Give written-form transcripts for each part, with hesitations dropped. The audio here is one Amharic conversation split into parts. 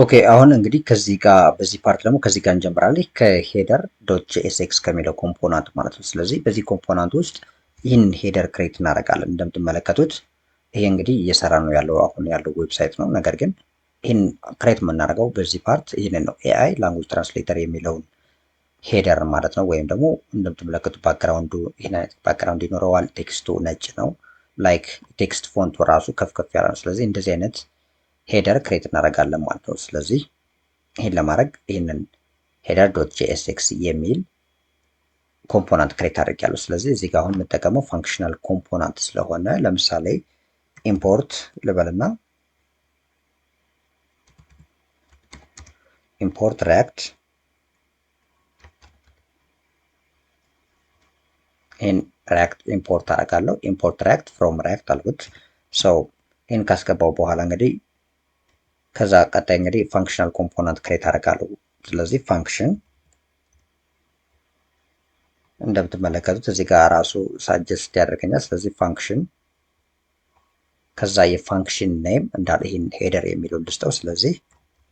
ኦኬ አሁን እንግዲህ ከዚህ ጋር በዚህ ፓርት ደግሞ ከዚህ ጋር እንጀምራለን። ከሄደር ዶት ጄኤስኤክስ ከሚለው ኮምፖናንት ማለት ነው። ስለዚህ በዚህ ኮምፖናንት ውስጥ ይህን ሄደር ክሬት እናደርጋለን። እንደምትመለከቱት ይሄ እንግዲህ እየሰራ ነው ያለው አሁን ያለው ዌብሳይት ነው። ነገር ግን ይህን ክሬት የምናደርገው በዚህ ፓርት ይህንን ነው። ኤአይ ላንጉጅ ትራንስሌተር የሚለውን ሄደር ማለት ነው። ወይም ደግሞ እንደምትመለከቱት ባክግራውንዱ ይህን አይነት ባክግራውንድ ይኖረዋል። ቴክስቱ ነጭ ነው። ላይክ ቴክስት ፎንቱ ራሱ ከፍ ከፍ ያለ ነው። ስለዚህ እንደዚህ አይነት ሄደር ክሬት እናደርጋለን ማለት ነው። ስለዚህ ይህን ለማድረግ ይህንን ሄደር ዶት ጄኤስኤክስ የሚል ኮምፖናንት ክሬት አድርጊያለሁ። ስለዚህ እዚህ ጋር አሁን የምጠቀመው ፋንክሽናል ኮምፖናንት ስለሆነ ለምሳሌ ኢምፖርት ልበልና ኢምፖርት ሪያክት ይህን ሪያክት ኢምፖርት አደርጋለሁ። ኢምፖርት ሪያክት ፍሮም ሪያክት አልኩት። ሰው ይህን ካስገባው በኋላ እንግዲህ ከዛ ቀጣይ እንግዲህ ፋንክሽናል ኮምፖናንት ክሬት አደርጋለሁ። ስለዚህ ፋንክሽን እንደምትመለከቱት እዚህ ጋር ራሱ ሳጀስት ያደርገኛል። ስለዚህ ፋንክሽን ከዛ የፋንክሽን ኔም እንዳለ ይህን ሄደር የሚለው ልስጠው። ስለዚህ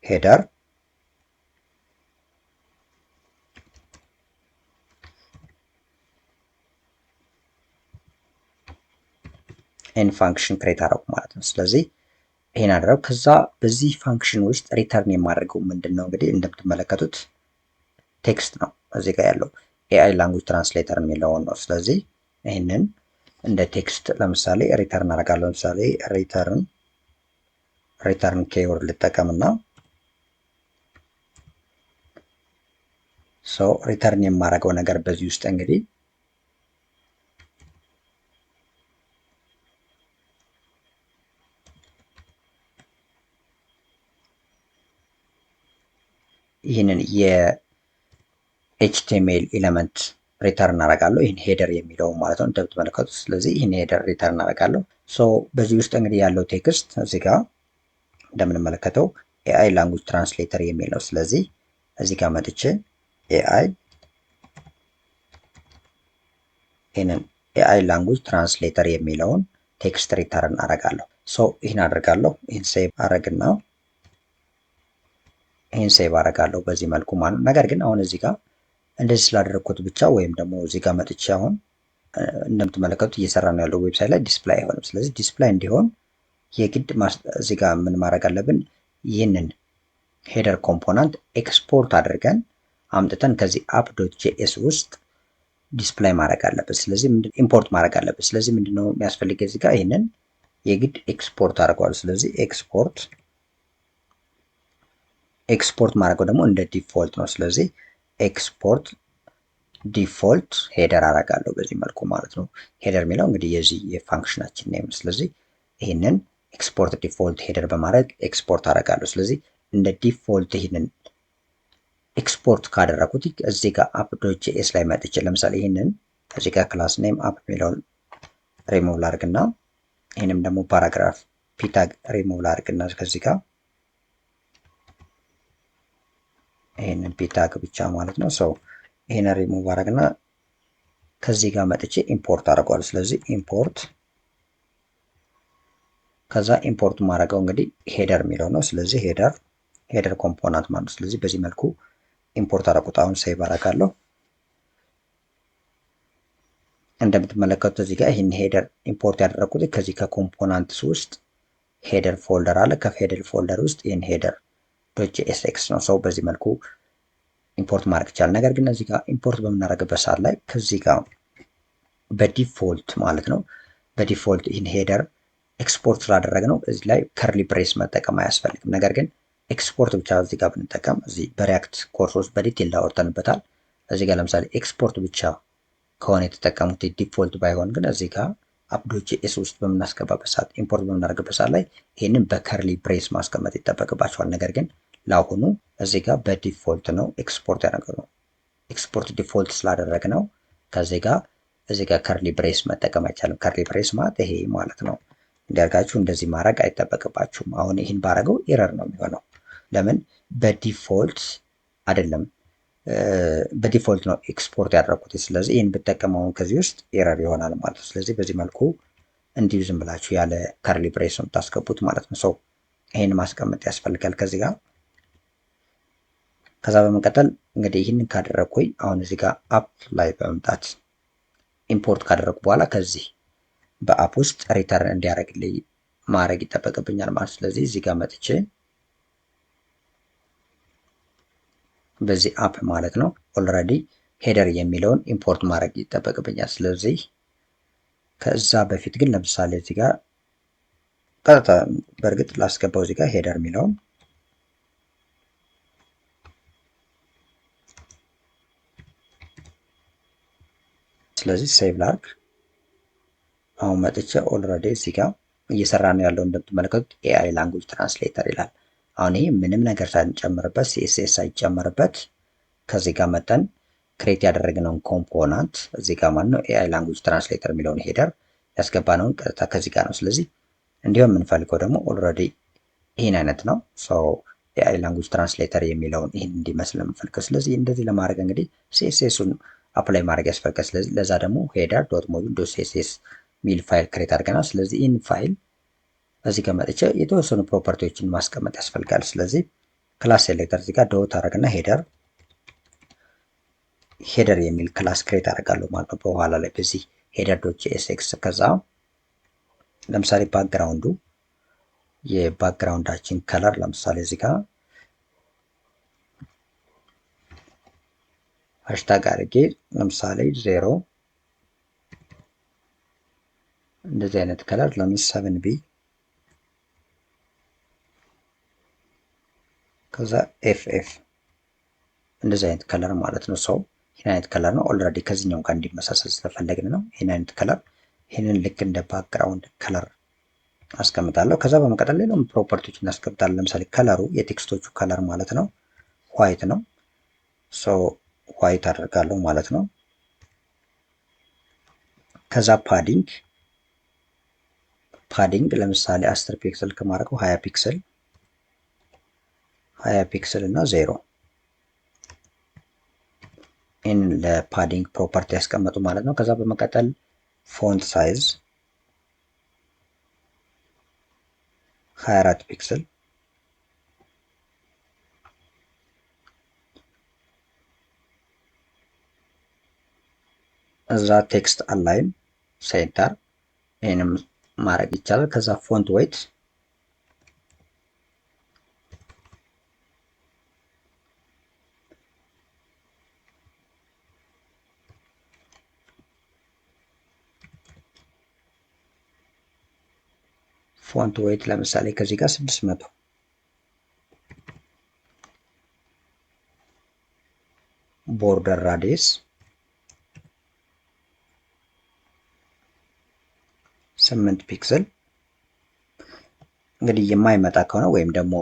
ሄደር ይህን ፋንክሽን ክሬት አደረጉ ማለት ነው። ስለዚህ ይህን አደረጉ። ከዛ በዚህ ፋንክሽን ውስጥ ሪተርን የማደርገው ምንድን ነው እንግዲህ እንደምትመለከቱት ቴክስት ነው እዚህ ጋር ያለው ኤአይ ላንጉጅ ትራንስሌተር የሚለውን ነው። ስለዚህ ይህንን እንደ ቴክስት ለምሳሌ ሪተርን አደርጋለሁ። ለምሳሌ ሪተርን ኬወርድ ልጠቀምና ሪተርን የማደርገው ነገር በዚህ ውስጥ እንግዲህ ይህንን የኤችቲኤምኤል ኤሌመንት ሪተርን አደርጋለሁ። ይህን ሄደር የሚለው ማለት ነው እንደምትመለከቱት። ስለዚህ ይህን ሄደር ሪተርን አደርጋለሁ። በዚህ ውስጥ እንግዲህ ያለው ቴክስት እዚህ ጋር እንደምንመለከተው ኤአይ ላንጉጅ ትራንስሌተር የሚል ነው። ስለዚህ እዚህ ጋር መጥቼ ኤአይ ላንጉጅ ትራንስሌተር የሚለውን ቴክስት ሪተርን አደርጋለሁ። ይህን አደርጋለሁ። ይህን ሴቭ አደርግና ይህን ሴቭ አደርጋለሁ በዚህ መልኩ ማለት። ነገር ግን አሁን እዚህ ጋር እንደዚህ ስላደረግኩት ብቻ ወይም ደግሞ እዚህ ጋር መጥቼ አሁን እንደምትመለከቱት እየሰራ ነው ያለው ዌብሳይት ላይ ዲስፕላይ አይሆንም። ስለዚህ ዲስፕላይ እንዲሆን የግድ እዚህ ጋር ምን ማድረግ አለብን? ይህንን ሄደር ኮምፖናንት ኤክስፖርት አድርገን አምጥተን ከዚህ አፕ ዶት ጄኤስ ውስጥ ዲስፕላይ ማድረግ አለበት። ስለዚህ ኢምፖርት ማድረግ አለበት። ስለዚህ ምንድነው የሚያስፈልግ እዚህ ጋር ይህንን የግድ ኤክስፖርት አድርገዋል። ስለዚህ ኤክስፖርት ማድረገው ደግሞ እንደ ዲፎልት ነው። ስለዚህ ኤክስፖርት ዲፎልት ሄደር አደርጋለሁ በዚህ መልኩ ማለት ነው። ሄደር የሚለው እንግዲህ የዚህ የፋንክሽናችን ኔም። ስለዚህ ይህንን ኤክስፖርት ዲፎልት ሄደር በማድረግ ኤክስፖርት አደርጋለሁ። ስለዚህ እንደ ዲፎልት ይህንን ኤክስፖርት ካደረኩት እዚህ ጋር አፕ ዶት ጄኤስ ላይ መጥቼ ለምሳሌ ይህንን ከዚህ ጋር ክላስ ኔም አፕ የሚለውን ሪሙቭ ላድርግና ይህንም ደግሞ ፓራግራፍ ፒታግ ሪሙቭ ላድርግና ከዚህ ጋር ይህንን ፒታግ ብቻ ማለት ነው። ይህንን ሪሙቭ አድርግና ከዚህ ጋር መጥቼ ኢምፖርት አድርገዋል። ስለዚህ ኢምፖርት ከዛ ኢምፖርት ማድረገው እንግዲህ ሄደር የሚለው ነው። ስለዚህ ሄደር ኮምፖናንት ማለት። ስለዚህ በዚህ መልኩ ኢምፖርት አደረኩት። አሁን ሴቭ አደርጋለሁ። እንደምትመለከቱት እዚህ ጋር ይህን ሄደር ኢምፖርት ያደረኩት ከዚህ ከኮምፖናንትስ ውስጥ ሄደር ፎልደር አለ። ከሄደር ፎልደር ውስጥ ይህን ሄደር ዶት ጄኤስኤክስ ነው። በዚህ መልኩ ኢምፖርት ማድረግ ይቻላል። ነገር ግን እዚህ ጋር ኢምፖርት በምናደርግበት ሰዓት ላይ ከዚህ ጋር በዲፎልት ማለት ነው በዲፎልት ይህን ሄደር ኤክስፖርት ስላደረግነው እዚህ ላይ ከርሊ ብሬስ መጠቀም አያስፈልግም። ነገር ግን ኤክስፖርት ብቻ እዚህ ጋር ብንጠቀም እዚህ በሪያክት ኮርሶች በዲቴል ላወርተንበታል። እዚህ ጋር ለምሳሌ ኤክስፖርት ብቻ ከሆነ የተጠቀሙት ዲፎልት ባይሆን ግን እዚህ ጋር አፕ ዶት ጄኤስ ውስጥ በምናስገባበት ሰዓት ኢምፖርት በምናደርግበት ሰዓት ላይ ይህንን በከርሊ ብሬስ ማስቀመጥ ይጠበቅባቸዋል። ነገር ግን ለአሁኑ እዚህ ጋር በዲፎልት ነው ኤክስፖርት ያደረግነው። ኤክስፖርት ዲፎልት ስላደረግ ነው ከዚህ ጋር እዚህ ጋር ከርሊ ብሬስ መጠቀም አይቻልም። ከርሊ ብሬስ ማለት ይሄ ማለት ነው። እንዲያርጋችሁ እንደዚህ ማድረግ አይጠበቅባችሁም። አሁን ይህን ባረገው ኤረር ነው የሚሆነው። ለምን በዲፎልት አይደለም፣ በዲፎልት ነው ኤክስፖርት ያደረኩት። ስለዚህ ይህን ብጠቀመው ከዚህ ውስጥ ኤረር ይሆናል ማለት ነው። ስለዚህ በዚህ መልኩ እንዲሁ ዝም ብላችሁ ያለ ከርሊ ብሬስ ነው የምታስገቡት ማለት ነው። ይህን ማስቀመጥ ያስፈልጋል ከዚህ ጋር። ከዛ በመቀጠል እንግዲህ ይህንን ካደረግኩኝ አሁን እዚህ ጋር አፕ ላይ በመምጣት ኢምፖርት ካደረግኩ በኋላ ከዚህ በአፕ ውስጥ ሪተርን እንዲያደርግልኝ ማድረግ ይጠበቅብኛል ማለት። ስለዚህ እዚህ ጋር መጥቼ በዚህ አፕ ማለት ነው ኦልሬዲ ሄደር የሚለውን ኢምፖርት ማድረግ ይጠበቅብኛል። ስለዚህ ከዛ በፊት ግን ለምሳሌ እዚህ ጋር ቀጥታ በእርግጥ ላስገባው እዚህ ጋር ሄደር የሚለውን ስለዚህ ሴቭ ላርግ። አሁን መጥቼ ኦልሬዲ እዚህ ጋር እየሰራ ነው ያለው እንደምትመለከቱት ኤአይ ላንጉጅ ትራንስሌተር ይላል። አሁን ይህ ምንም ነገር ሳንጨምርበት ሲኤስኤስ ሳይጨምርበት ከዚህ ጋር መጠን ክሬት ያደረግነውን ኮምፖናንት እዚህ ጋር ማለት ነው ኤአይ ላንጉጅ ትራንስሌተር የሚለውን ሄደር ያስገባነውን ቀጥታ ከዚህ ጋር ነው። ስለዚህ እንዲሁም የምንፈልገው ደግሞ ኦልሬዲ ይህን አይነት ነው። ኤአይ ላንጉጅ ትራንስሌተር የሚለውን ይህን እንዲመስል የምንፈልገው። ስለዚህ እንደዚህ ለማድረግ እንግዲህ ሲኤስኤሱን አፕላይ ማድረግ ያስፈልጋል። ስለዚህ ለዛ ደግሞ ሄደር ዶት ሞጁል ዶት ሲኤስኤስ ሚል ፋይል ክሬት አድርገናል። ስለዚህ ይህን ፋይል እዚህ ጋር መጥቼ የተወሰኑ ፕሮፐርቲዎችን ማስቀመጥ ያስፈልጋል። ስለዚህ ክላስ ሴሌክተር እዚህ ጋር ዶት አደረግና ሄደር የሚል ክላስ ክሬት አደርጋለሁ ማለት ነው በኋላ ላይ በዚህ ሄደር ዶት ጂኤስኤክስ። ከዛ ለምሳሌ ባክግራውንዱ የባክግራውንዳችን ከለር ለምሳሌ እዚህ ጋር ሃሽታግ አድርጌ ለምሳሌ 0 እንደዚህ አይነት ከለር ለምን 7 ቢ ከዛ ኤፍኤፍ እንደዚህ አይነት ከለር ማለት ነው። ሰው ይህን አይነት ከለር ነው ኦልሬዲ ከዚህኛው ጋር እንዲመሳሰል ስለፈለግን ነው ይህን አይነት ከለር። ይህንን ልክ እንደ ባክግራውንድ ከለር አስቀምጣለሁ። ከዛ በመቀጠል ሌላም ፕሮፐርቲዎች እናስቀምጣለን። ለምሳሌ ከለሩ የቴክስቶቹ ከለር ማለት ነው ዋይት ነው። ዋይት አደርጋለሁ ማለት ነው። ከዛ ፓዲንግ ለምሳሌ 10 ፒክስል ከማድረገው 20 ፒክስል እና 0 ይህን ለፓዲንግ ፕሮፐርቲ ያስቀመጡ ማለት ነው። ከዛ በመቀጠል ፎንት ሳይዝ 24 ፒክስል እዛ ቴክስት አላይን ሴንተር ይህንም ማድረግ ይቻላል። ከዛ ፎንት ዌይት ለምሳሌ ከዚህ ጋር 600 ቦርደር ራዲየስ 8 ፒክስል። እንግዲህ የማይመጣ ከሆነ ወይም ደግሞ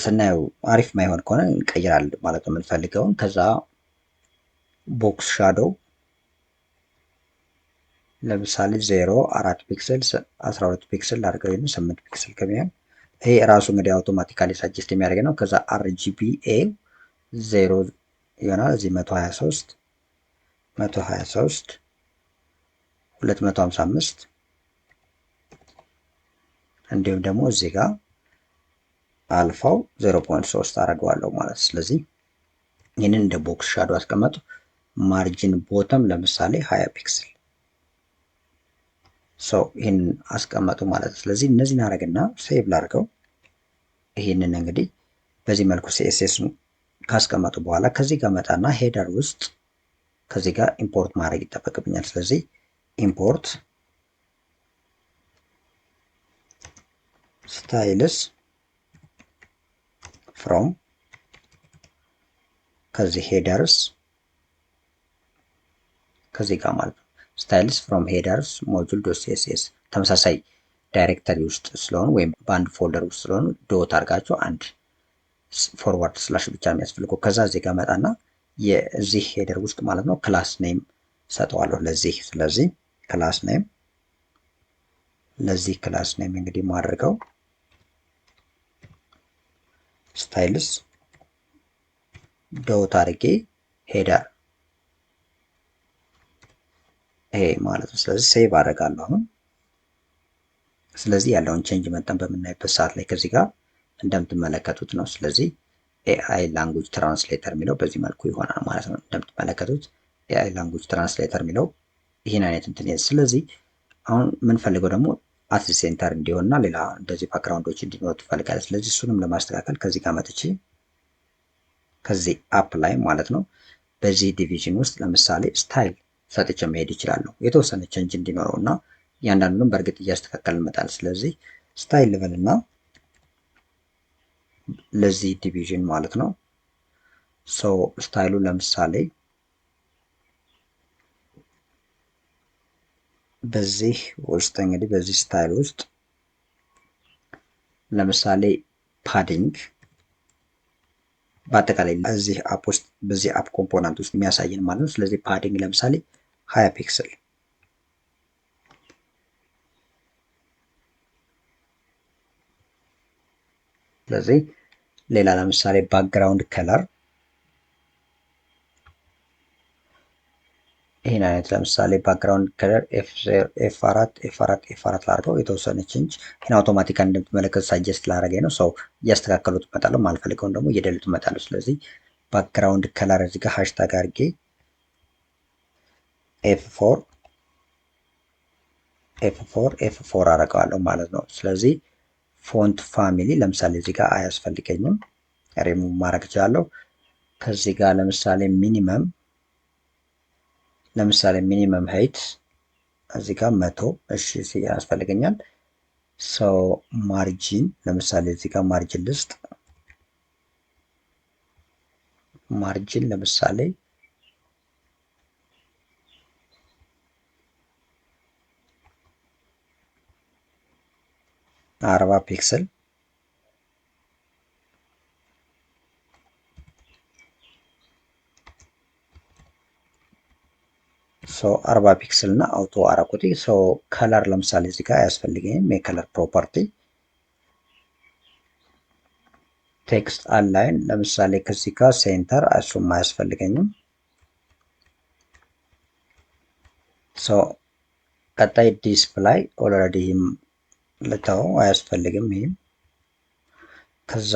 ስናየው አሪፍ ማይሆን ከሆነ እንቀይራለን ማለት ነው የምንፈልገውን። ከዛ ቦክስ ሻዶው ለምሳሌ 0 4 ፒክስል 12 ፒክስል አድርገው 8 ፒክስል ከሚሆን ይሄ ራሱ እንግዲህ አውቶማቲካሊ ሳጀስት የሚያደርግ ነው። ከዛ RGBA 0 ይሆናል። እዚህ 123 255 እንዲሁም ደግሞ እዚህ ጋር አልፋው 0.3 አደርገዋለሁ ማለት። ስለዚህ ይህንን እንደ ቦክስ ሻዶ አስቀመጡ። ማርጂን ቦተም ለምሳሌ 20 ፒክስል ይህንን አስቀመጡ ማለት ነው። ስለዚህ እነዚህን አደረግና ሴቭ ላድርገው። ይህንን እንግዲህ በዚህ መልኩ ሲኤስኤስ ካስቀመጡ በኋላ ከዚህ ጋር መጣና ሄደር ውስጥ ከዚህ ጋር ኢምፖርት ማድረግ ይጠበቅብኛል። ስለዚህ ኢምፖርት ስታይልስ ፍሮም ከዚህ ሄደርስ ከዚህ ጋር ማለት ነው ስታይልስ ፍሮም ሄደርስ ሞጁል ዶት ሲኤስኤስ ተመሳሳይ ዳይሬክተሪ ውስጥ ስለሆኑ ወይም በአንድ ፎልደር ውስጥ ስለሆኑ ዶት አድርጋቸው አንድ ፎርዋርድ ስላሽ ብቻ የሚያስፈልገው። ከዛ እዚህ ጋር መጣና የዚህ ሄደር ውስጥ ማለት ነው ክላስ ኔም ሰጠዋለሁ ለዚህ። ስለዚህ ክላስ ኔም ለዚህ ክላስ ኔም እንግዲህ ማድረገው ስታይልስ ዶት አድርጌ ሄደር ይሄ ማለት ነው። ስለዚህ ሴቭ አደርጋለሁ አሁን። ስለዚህ ያለውን ቼንጅ መጠን በምናይበት ሰዓት ላይ ከዚህ ጋር እንደምትመለከቱት ነው። ስለዚህ ኤአይ ላንጉጅ ትራንስሌተር የሚለው በዚህ መልኩ ይሆናል ማለት ነው። እንደምትመለከቱት ኤአይ ላንጉጅ ትራንስሌተር የሚለው ይህን አይነት እንትን ይዘ ስለዚህ አሁን የምንፈልገው ደግሞ አት ሴንተር እንዲሆንና ሌላ እንደዚህ ባክግራውንዶች እንዲኖሩ ትፈልጋለች። ስለዚህ እሱንም ለማስተካከል ከዚህ ጋር መጥቼ ከዚህ አፕ ላይ ማለት ነው በዚህ ዲቪዥን ውስጥ ለምሳሌ ስታይል ሰጥቼ መሄድ ይችላለሁ የተወሰነ ቼንጅ እንዲኖረው እና እያንዳንዱንም በእርግጥ እያስተካከል እንመጣል። ስለዚህ ስታይል ልበልና ለዚህ ዲቪዥን ማለት ነው ስታይሉ ለምሳሌ በዚህ ውስጥ እንግዲህ በዚህ ስታይል ውስጥ ለምሳሌ ፓዲንግ በአጠቃላይ እዚህ አፕ ውስጥ በዚህ አፕ ኮምፖነንት ውስጥ የሚያሳየን ማለት ነው። ስለዚህ ፓዲንግ ለምሳሌ 20 ፒክስል ስለዚህ ሌላ ለምሳሌ ባክግራውንድ ከለር ይህን አይነት ለምሳሌ ባክግራውንድ ከለር ኤፍ4 ላድርገው የተወሰነ ቼንጅ ይህን አውቶማቲካሊ እንደምትመለከቱ ሳጀስት ላደረገኝ ነው። ሰው እያስተካከሉት እመጣለሁ፣ ማልፈልገውን ደግሞ እየደልቱ እመጣለሁ። ስለዚህ ባክግራውንድ ከለር እዚህ ጋር ሃሽታግ አድርጌ ኤፍ4 አደርገዋለሁ ማለት ነው። ስለዚህ ፎንት ፋሚሊ ለምሳሌ እዚህ ጋር አያስፈልገኝም፣ ሪሙቭ ማድረግ እችላለሁ። ከዚህ ጋር ለምሳሌ ሚኒመም ሀይት እዚህ ጋር 100 እሺ ያስፈልገኛል። ሰው ማርጂን ለምሳሌ እዚህ ጋር ማርጂን ልስጥ። ማርጂን ለምሳሌ 40 ፒክስል ሶ 40 ፒክስል እና አውቶ አረኩት። ሶ ከለር ለምሳሌ እዚህ ጋር አያስፈልገኝም። የከለር ፕሮፐርቲ ቴክስት አላይን ለምሳሌ ከዚህ ጋር ሴንተር እሱም አያስፈልገኝም። ሶ ቀጣይ ዲስፕላይ ኦልሬዲ ልተው አያስፈልግም ይህም። ከዛ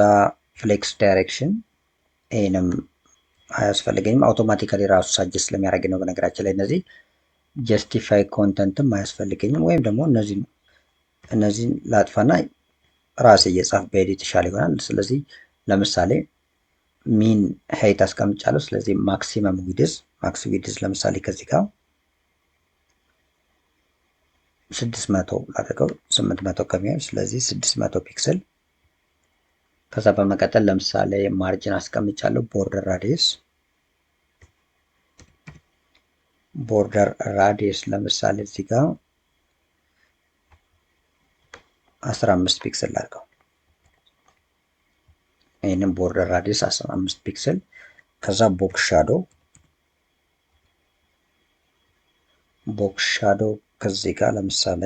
ፍሌክስ ዳይሬክሽን ይህንም አያስፈልገኝም። አውቶማቲካሊ ራሱ ሳጀስት ስለሚያደርግ ነው። በነገራችን ላይ እነዚህ ጀስቲፋይ ኮንተንትም አያስፈልገኝም። ወይም ደግሞ እነዚህን ላጥፋና ራሴ እየጻፍ በሄድ የተሻለ ይሆናል። ስለዚህ ለምሳሌ ሚን ሀይት አስቀምጫለሁ። ስለዚህ ማክሲመም ዊድዝ ለምሳሌ ከዚህ ጋር 600 አድርገው 800 ከሚሆን ስለዚህ 600 ፒክስል። ከዛ በመቀጠል ለምሳሌ ማርጂን አስቀምጫለሁ። ቦርደር ራዲየስ ለምሳሌ እዚህ ጋር 15 ፒክስል አድርገው። ይህንን ቦርደር ራዲየስ 15 ፒክስል። ከዛ ቦክስ ሻዶ ከዚህ ጋር ለምሳሌ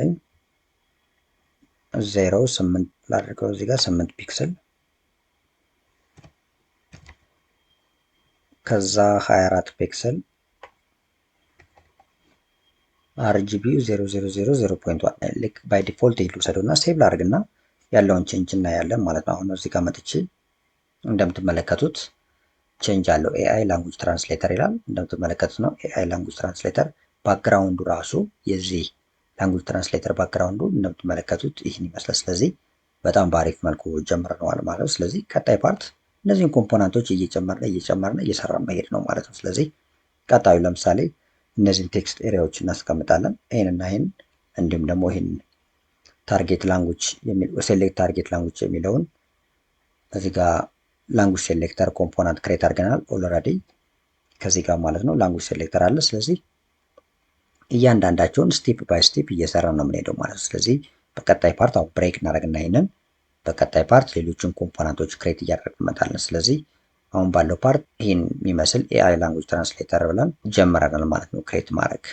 0.8 ላድርገው። እዚህ ጋር 8 ፒክስል። ከዛ 24 ፒክስል። RGB 0.1 ልክ ባይ ዲፎልት ልውሰደውና ሴቭ ላድርግና ያለውን ቼንጅ እናያለን ማለት ነው። አሁን እዚህ ጋር መጥቼ እንደምትመለከቱት ቼንጅ አለው። ኤአይ ላንጉጅ ትራንስሌተር ይላል። እንደምትመለከቱት ነው ኤአይ ላንጉጅ ትራንስሌተር። ባክግራውንዱ ራሱ የዚህ ላንጉጅ ትራንስሌተር ባክግራውንዱ እንደምትመለከቱት ይህን ይመስላል። ስለዚህ በጣም በአሪፍ መልኩ ጀምረነዋል ማለት ነው። ስለዚህ ቀጣይ ፓርት እነዚህን ኮምፖነንቶች እየጨመርን እየሰራን መሄድ ነው ማለት ነው። ስለዚህ ቀጣዩ ለምሳሌ እነዚህን ቴክስት ኤሪያዎች እናስቀምጣለን። ይህንና ይህን እንዲሁም ደግሞ ይህን ታርጌት ላንጉጅ ሴሌክት ታርጌት ላንጉጅ የሚለውን እዚህ ጋር ላንጉጅ ሴሌክተር ኮምፖነንት ክሬት አድርገናል ኦልሬዲ ከዚህ ጋር ማለት ነው። ላንጉጅ ሴሌክተር አለ። ስለዚህ እያንዳንዳቸውን ስቴፕ ባይ ስቴፕ እየሰራን ነው የምንሄደው ማለት ነው። ስለዚህ በቀጣይ ፓርት አሁን ብሬክ እናደርግና ይህንን በቀጣይ ፓርት ሌሎችን ኮምፖነንቶች ክሬት እያደረግን እንመጣለን። ስለዚህ አሁን ባለው ፓርት ይህን የሚመስል ኤአይ ላንጉጅ ትራንስሌተር ብለን ጀምረናል ማለት ነው ክሬት ማድረግ።